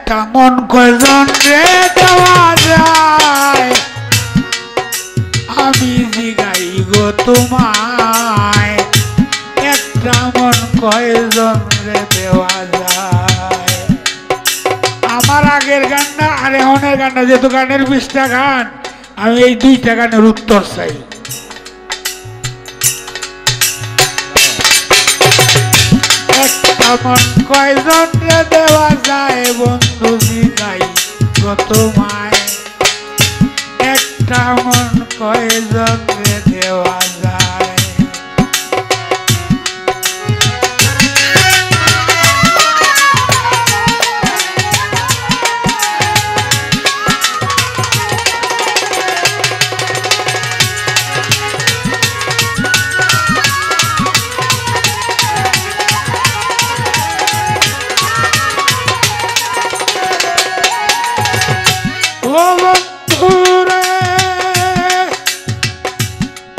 একটা মন কয়জন রে দেওয়া যায় আমি জিগাই গো তোমায় একটা মন কয়জন রে দেওয়া যায়। আমার আগের গানটা আর এখনের গানটা যেহেতু গানের 20টা গান আমি এই 2টা গানের উত্তর চাই। একটা মন কয়জন রে দেওয়া যায় বন্ধু জিগাই গো তোমায় একটা মন কয়জন রে দেওয়া যায়।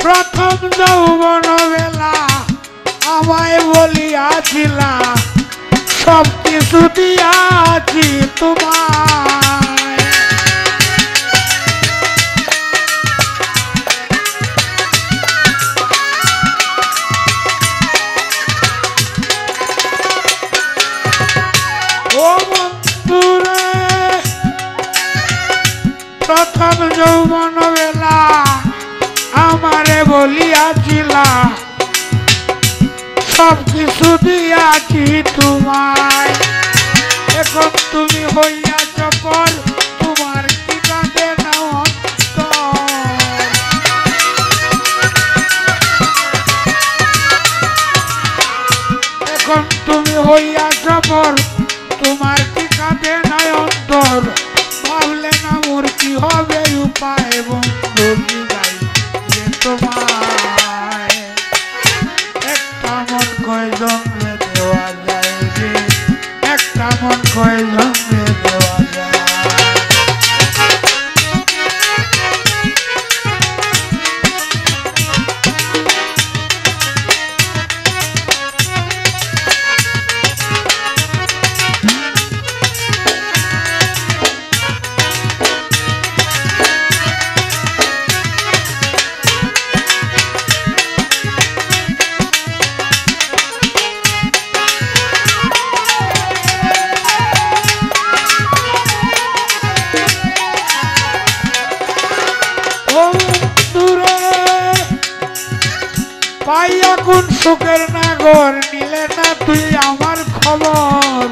প্রথম যৌবন বেলা আমায় বলিয়াছিলা সব কিছু দিয়াছি তোমায় ও বন্ধুরে প্রথম যৌবন বেলা আমারে বলিয়াছিলা সব কিছু দিয়াছি তোমায় এখন তুমি হইয়াছ পর তোমার কি কাঁদে না অন্তর এখন তুমি হইয়াছ পর তোমার কি কাঁদে না অন্তর ভাবলে না মোর কি হবে উপায় বন্ধু তোমায় একটা মন কয়জন রে দেওয়া যায় রে একটা মন কয়জন রে দেওয়া যায়। পাইয়া কোন সুখের নাগর নিলে না তুই আমার খবর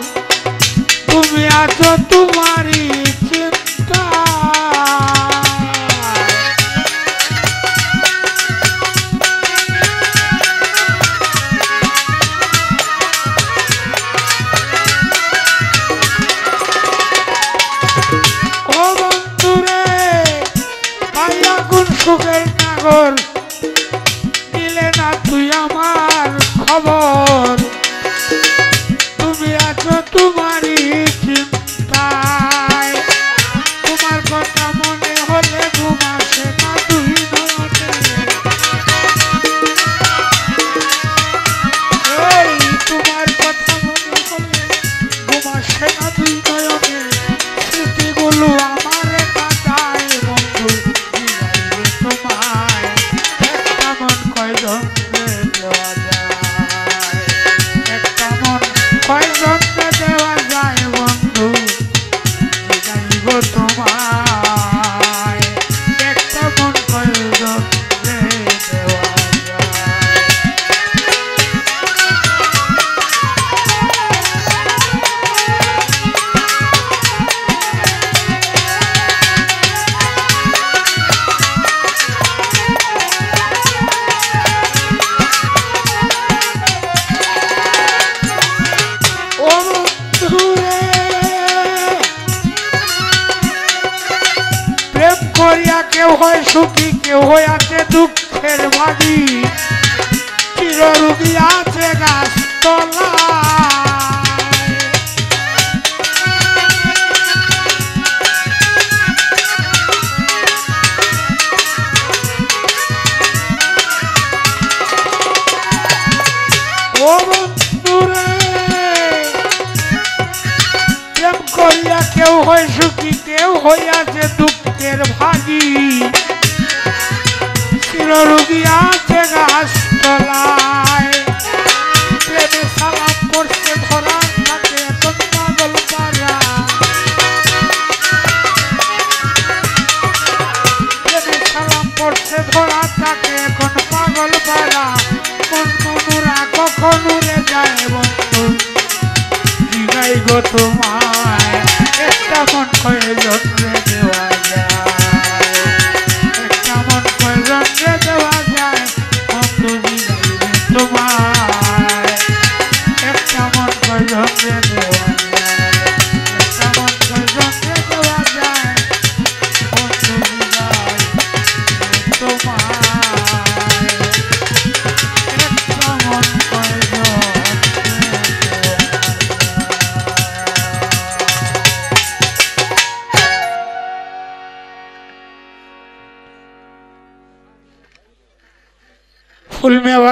তুমি আছো তোমারই চিন্তা ও বন্ধুরে পাইয়া কোন সুখের নাগর তুই আমার খবর তুমি আছো তোমারই চিন্তায় তোমার কথা মনে হলে ঘুম আসে না দুই নয়নে এই তোমার কথা মনে হলে ঘুম আসে না দুই নয়নে স্মৃতিগুলো আমার কাটায় বন্ধু তোমায় একটা মন কয়জন দেওয়া যায় বন্ধু যাইব তোমায় একটা মন কয়জন দেওয়া করিয়া কেউ হয় সুখী কেউ হয় আছে দুঃখের ভাগী চিররোগী আছে গাছ তলায় ও বন্ধুরে প্রেম করিয়া কেউ হয় সুখী কেউ হইয়াছে দুঃখের ভাগী চিররোগী আছে গাছ তলায় প্রেমে সালাম করছে ধরা থাকে এখন পাগল পারা প্রেমে সালাম করছে ধরা থাকে এখন পাগল পারা মন মনুরা কখন উড়ে যায় বন্ধু জিগাই গো তোমায় একটা মন কয়জন রে দেওয়া যায় একটা মন কয়জন রে দেওয়া যায় বন্ধু জিগাই গো তোমায় একটা মন কয়জন রে দেওয়া যায় একটা মন কয়জন রে দেওয়া যায় বন্ধু জিগাই গো তোমায় একটা মন কয়জন फुल में भाई